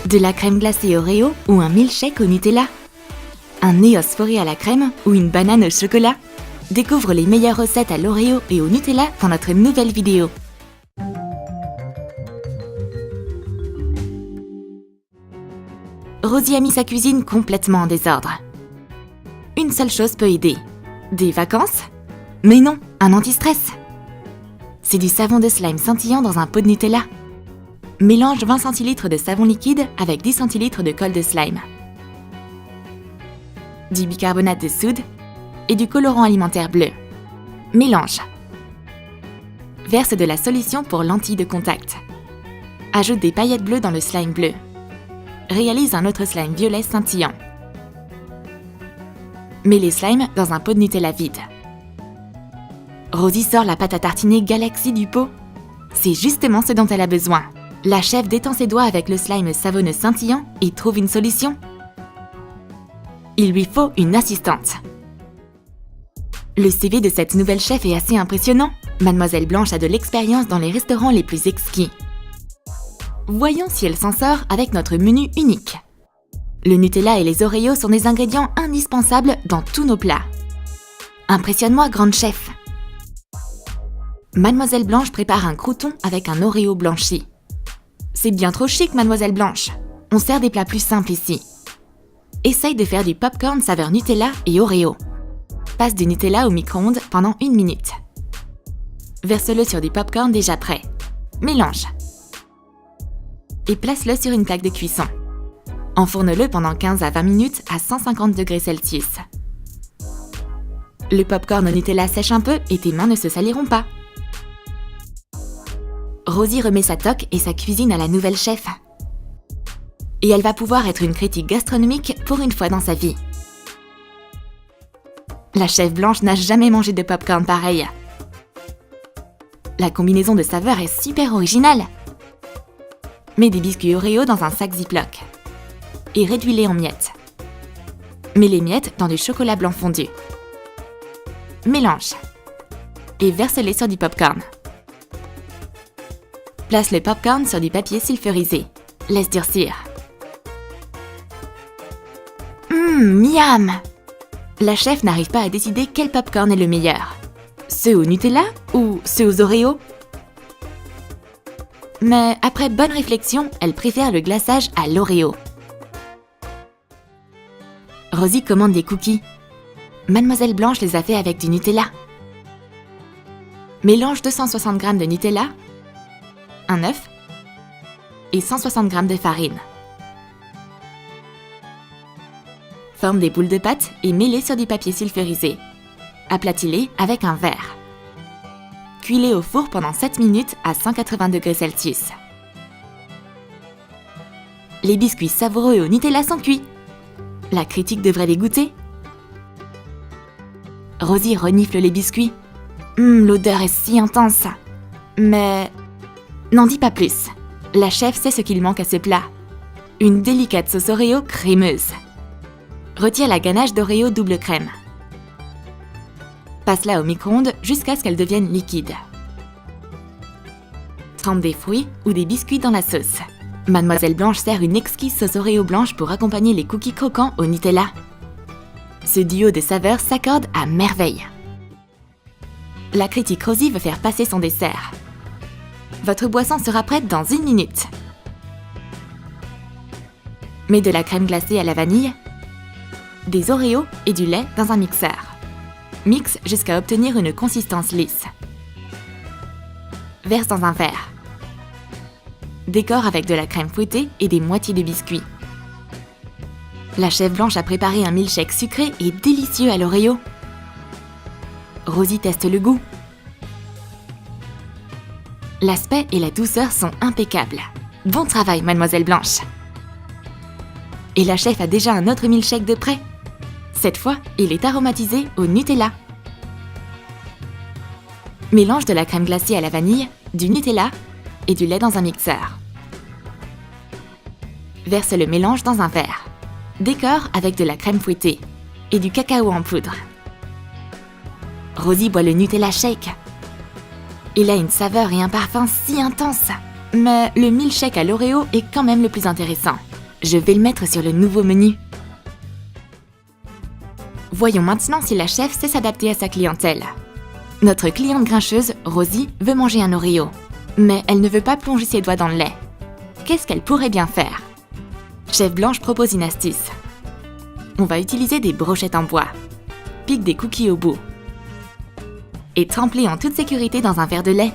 De la crème glacée Oreo ou un milkshake au Nutella? Un Neos foré à la crème ou une banane au chocolat? Découvre les meilleures recettes à l'Oreo et au Nutella dans notre nouvelle vidéo. Rosie a mis sa cuisine complètement en désordre. Une seule chose peut aider. Des vacances? Mais non, un anti-stress. C'est du savon de slime scintillant dans un pot de Nutella. Mélange 20 cl de savon liquide avec 10 cl de colle de slime, du bicarbonate de soude et du colorant alimentaire bleu. Mélange. Verse de la solution pour lentilles de contact. Ajoute des paillettes bleues dans le slime bleu. Réalise un autre slime violet scintillant. Mets les slimes dans un pot de Nutella vide. Rosie sort la pâte à tartiner Galaxy du pot. C'est justement ce dont elle a besoin. La chef détend ses doigts avec le slime savonneux scintillant et trouve une solution. Il lui faut une assistante. Le CV de cette nouvelle chef est assez impressionnant. Mademoiselle Blanche a de l'expérience dans les restaurants les plus exquis. Voyons si elle s'en sort avec notre menu unique. Le Nutella et les Oreos sont des ingrédients indispensables dans tous nos plats. Impressionne-moi, grande chef. Mademoiselle Blanche prépare un crouton avec un Oreo blanchi. C'est bien trop chic, Mademoiselle Blanche. On sert des plats plus simples ici. Essaye de faire du popcorn saveur Nutella et Oreo. Passe du Nutella au micro-ondes pendant 1 minute. Verse-le sur du popcorn déjà prêt. Mélange. Et place-le sur une plaque de cuisson. Enfourne-le pendant 15 à 20 minutes à 150 degrés Celsius. Le popcorn au Nutella sèche un peu et tes mains ne se saliront pas. Rosie remet sa toque et sa cuisine à la nouvelle chef. Et elle va pouvoir être une critique gastronomique pour une fois dans sa vie. La chef Blanche n'a jamais mangé de popcorn pareil. La combinaison de saveurs est super originale. Mets des biscuits Oreo dans un sac Ziploc et réduis-les en miettes. Mets les miettes dans du chocolat blanc fondu. Mélange et verse-les sur du popcorn. Place le popcorn sur du papier sulfurisé. Laisse durcir. Miam! La chef n'arrive pas à décider quel popcorn est le meilleur. Ceux au Nutella ou ceux aux Oreos? Mais après bonne réflexion, elle préfère le glaçage à l'Oreo. Rosie commande des cookies. Mademoiselle Blanche les a fait avec du Nutella. Mélange 260 g de Nutella, un œuf et 160 g de farine. Forme des boules de pâte et mets-les sur du papier sulfurisé. Aplatis-les avec un verre. Cuis-les au four pendant 7 minutes à 180 degrés Celsius. Les biscuits savoureux au Nutella sont cuits. La critique devrait les goûter. Rosie renifle les biscuits. L'odeur est si intense. Mais n'en dis pas plus. La chef sait ce qu'il manque à ce plat. Une délicate sauce Oreo crémeuse. Retire la ganache d'Oreo double crème. Passe-la au micro-ondes jusqu'à ce qu'elle devienne liquide. Trempe des fruits ou des biscuits dans la sauce. Mademoiselle Blanche sert une exquise sauce Oreo blanche pour accompagner les cookies croquants au Nutella. Ce duo de saveurs s'accorde à merveille. La critique Rosie veut faire passer son dessert. Votre boisson sera prête dans 1 minute. Mets de la crème glacée à la vanille, des Oreos et du lait dans un mixeur. Mixe jusqu'à obtenir une consistance lisse. Verse dans un verre. Décore avec de la crème fouettée et des moitiés de biscuits. La chef Blanche a préparé un milkshake sucré et délicieux à l'Oreo. Rosie teste le goût. L'aspect et la douceur sont impeccables. Bon travail, Mademoiselle Blanche. Et la chef a déjà un autre milkshake de prêt. Cette fois, il est aromatisé au Nutella. Mélange de la crème glacée à la vanille, du Nutella et du lait dans un mixeur. Verse le mélange dans un verre. Décore avec de la crème fouettée et du cacao en poudre. Rosie boit le Nutella Shake. Il a une saveur et un parfum si intenses. Mais le milkshake à l'Oreo est quand même le plus intéressant. Je vais le mettre sur le nouveau menu. Voyons maintenant si la chef sait s'adapter à sa clientèle. Notre cliente grincheuse, Rosie, veut manger un Oreo. Mais elle ne veut pas plonger ses doigts dans le lait. Qu'est-ce qu'elle pourrait bien faire? Chef Blanche propose une astuce. On va utiliser des brochettes en bois. Pique des cookies au bout. Et trempe-les en toute sécurité dans un verre de lait.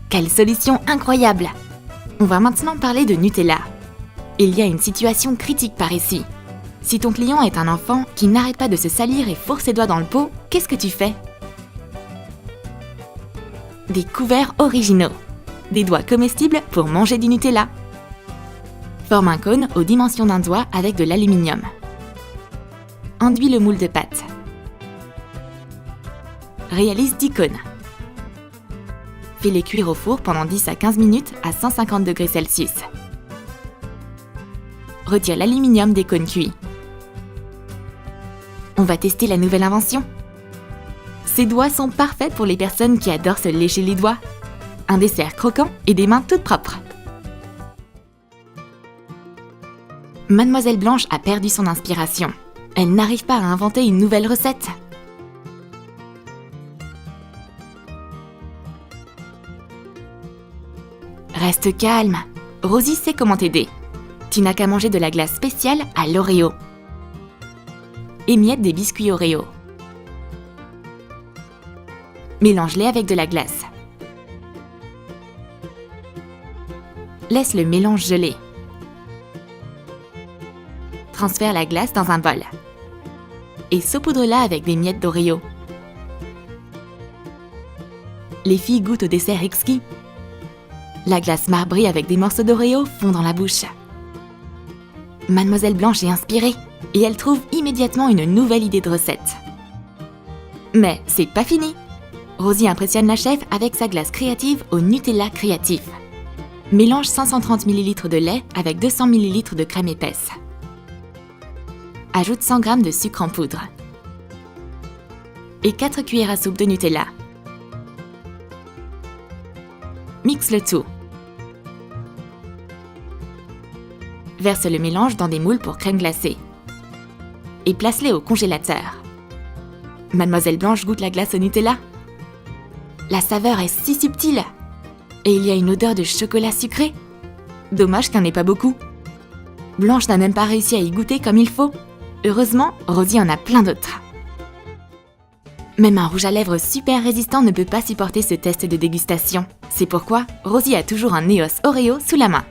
Quelle solution incroyable! On va maintenant parler de Nutella. Il y a une situation critique par ici. Si ton client est un enfant qui n'arrête pas de se salir et fourre ses doigts dans le pot, qu'est-ce que tu fais? Des couverts originaux. Des doigts comestibles pour manger du Nutella. Forme un cône aux dimensions d'un doigt avec de l'aluminium. Enduis le moule de pâte. Réalise 10 cônes. Fais-les cuire au four pendant 10 à 15 minutes à 150 degrés Celsius. Retire l'aluminium des cônes cuits. On va tester la nouvelle invention. Ces doigts sont parfaits pour les personnes qui adorent se lécher les doigts. Un dessert croquant et des mains toutes propres. Mademoiselle Blanche a perdu son inspiration. Elle n'arrive pas à inventer une nouvelle recette. Reste calme. Rosie sait comment t'aider. Tu n'as qu'à manger de la glace spéciale à l'Oreo. Émiette des biscuits Oreo. Mélange-les avec de la glace. Laisse le mélange geler. Transfère la glace dans un bol. Et saupoudre-la avec des miettes d'Oreo. Les filles goûtent au dessert exquis. La glace marbrée avec des morceaux d'Oreo fond dans la bouche. Mademoiselle Blanche est inspirée et elle trouve immédiatement une nouvelle idée de recette. Mais c'est pas fini. Rosie impressionne la chef avec sa glace créative au Nutella créatif. Mélange 530 ml de lait avec 200 ml de crème épaisse. Ajoute 100 g de sucre en poudre. Et 4 cuillères à soupe de Nutella. Mixe le tout. Verse le mélange dans des moules pour crème glacée. Et place-les au congélateur. Mademoiselle Blanche goûte la glace au Nutella. La saveur est si subtile. Et il y a une odeur de chocolat sucré. Dommage qu'il n'y en ait pas beaucoup. Blanche n'a même pas réussi à y goûter comme il faut. Heureusement, Rosie en a plein d'autres. Même un rouge à lèvres super résistant ne peut pas supporter ce test de dégustation. C'est pourquoi Rosie a toujours un Neos Oreo sous la main.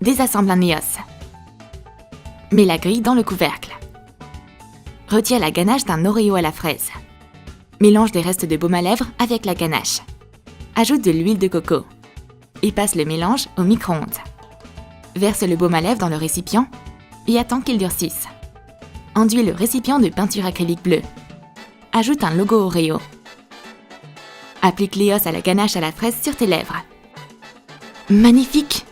Désassemble un Neos. Mets la grille dans le couvercle. Retire la ganache d'un Oreo à la fraise. Mélange des restes de baume à lèvres avec la ganache. Ajoute de l'huile de coco. Et passe le mélange au micro-ondes. Verse le baume à lèvres dans le récipient et attends qu'il durcisse. Enduis le récipient de peinture acrylique bleue. Ajoute un logo Oreo. Applique l'Eos à la ganache à la fraise sur tes lèvres. Magnifique!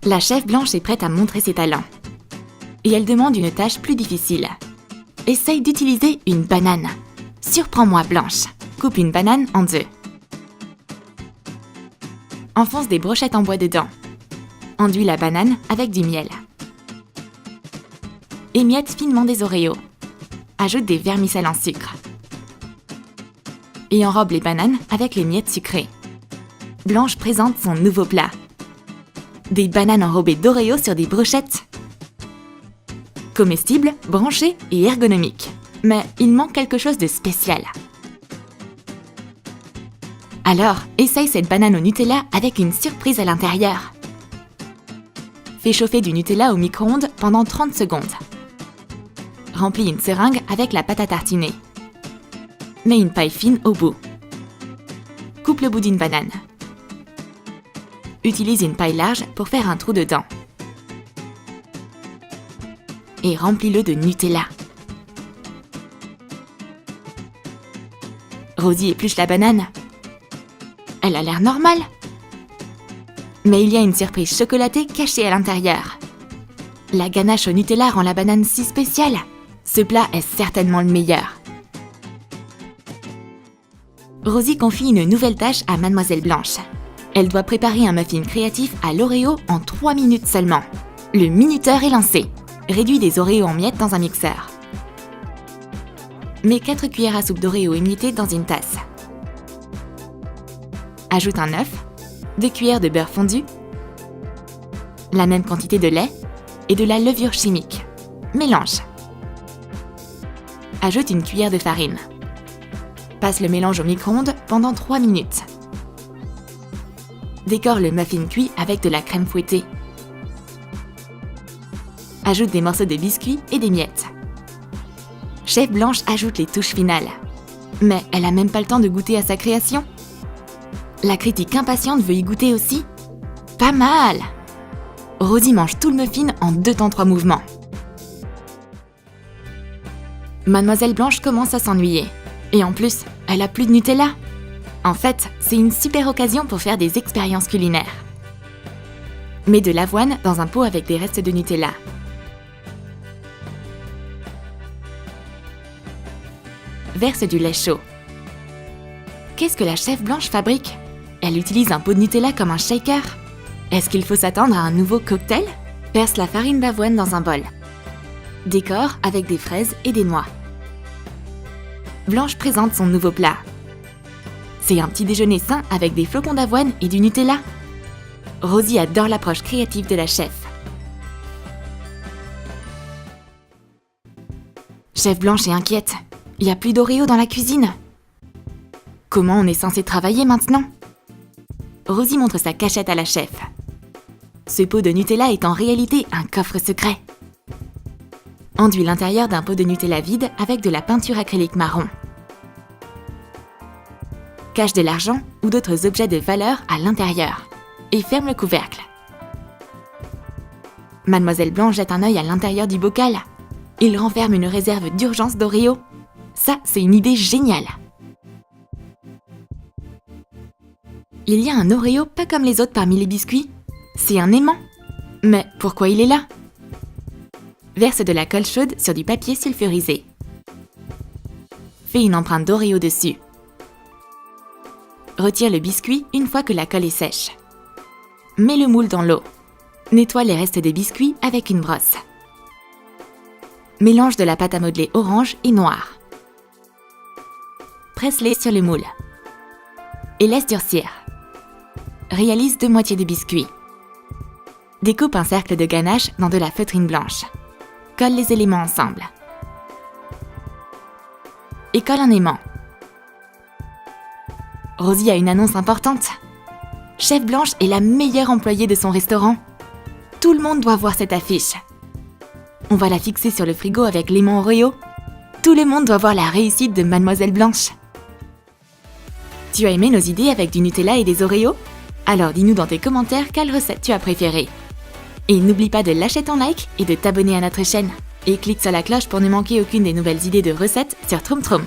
La chef Blanche est prête à montrer ses talents. Et elle demande une tâche plus difficile. Essaye d'utiliser une banane. Surprends-moi, Blanche. Coupe une banane en deux. Enfonce des brochettes en bois dedans. Enduis la banane avec du miel. Émiette finement des Oreos. Ajoute des vermicelles en sucre. Et enrobe les bananes avec les miettes sucrées. Blanche présente son nouveau plat. Des bananes enrobées d'Oreos sur des brochettes. Comestibles, branchées et ergonomiques. Mais il manque quelque chose de spécial. Alors, essaye cette banane au Nutella avec une surprise à l'intérieur. Fais chauffer du Nutella au micro-ondes pendant 30 secondes. Remplis une seringue avec la pâte à tartiner. Mets une paille fine au bout. Coupe le bout d'une banane. Utilise une paille large pour faire un trou dedans. Et remplis-le de Nutella. Rosie épluche la banane. Elle a l'air normale. Mais il y a une surprise chocolatée cachée à l'intérieur. La ganache au Nutella rend la banane si spéciale. Ce plat est certainement le meilleur. Rosie confie une nouvelle tâche à Mademoiselle Blanche. Elle doit préparer un muffin créatif à l'Oreo en 3 minutes seulement. Le minuteur est lancé. Réduis des Oreos en miettes dans un mixeur. Mets 4 cuillères à soupe d'Oreo émiettées dans une tasse. Ajoute un œuf, 2 cuillères de beurre fondu, la même quantité de lait et de la levure chimique. Mélange. Ajoute une cuillère de farine. Passe le mélange au micro-ondes pendant 3 minutes. Décore le muffin cuit avec de la crème fouettée. Ajoute des morceaux de biscuits et des miettes. Chef Blanche ajoute les touches finales. Mais elle a même pas le temps de goûter à sa création. La critique impatiente veut y goûter aussi. Pas mal! Rosie mange tout le muffin en 2 temps 3 mouvements. Mademoiselle Blanche commence à s'ennuyer. Et en plus, elle a plus de Nutella. En fait, c'est une super occasion pour faire des expériences culinaires. Mets de l'avoine dans un pot avec des restes de Nutella. Verse du lait chaud. Qu'est-ce que la chef Blanche fabrique? Elle utilise un pot de Nutella comme un shaker. Est-ce qu'il faut s'attendre à un nouveau cocktail? Verse la farine d'avoine dans un bol. Décore avec des fraises et des noix. Blanche présente son nouveau plat. C'est un petit déjeuner sain avec des flocons d'avoine et du Nutella. Rosie adore l'approche créative de la chef. Chef Blanche est inquiète. Il n'y a plus d'Oreo dans la cuisine. Comment on est censé travailler maintenant? Rosie montre sa cachette à la chef. Ce pot de Nutella est en réalité un coffre secret. Enduis l'intérieur d'un pot de Nutella vide avec de la peinture acrylique marron. Cache de l'argent ou d'autres objets de valeur à l'intérieur et ferme le couvercle. Mademoiselle Blanche jette un œil à l'intérieur du bocal. Il renferme une réserve d'urgence d'Oreo. Ça, c'est une idée géniale. Il y a un Oreo pas comme les autres parmi les biscuits. C'est un aimant. Mais pourquoi il est là? Verse de la colle chaude sur du papier sulfurisé. Fais une empreinte d'Oreo dessus. Retire le biscuit une fois que la colle est sèche. Mets le moule dans l'eau. Nettoie les restes des biscuits avec une brosse. Mélange de la pâte à modeler orange et noire. Presse-les sur le moule. Et laisse durcir. Réalise 2 moitiés de biscuits. Découpe un cercle de ganache dans de la feutrine blanche. Colle les éléments ensemble. Et colle un aimant. Rosie a une annonce importante. Chef Blanche est la meilleure employée de son restaurant. Tout le monde doit voir cette affiche. On va la fixer sur le frigo avec l'aimant Oreo. Tout le monde doit voir la réussite de Mademoiselle Blanche. Tu as aimé nos idées avec du Nutella et des Oreos? Alors dis-nous dans tes commentaires quelle recette tu as préférée. Et n'oublie pas de lâcher ton like et de t'abonner à notre chaîne. Et clique sur la cloche pour ne manquer aucune des nouvelles idées de recettes sur Troom Troom.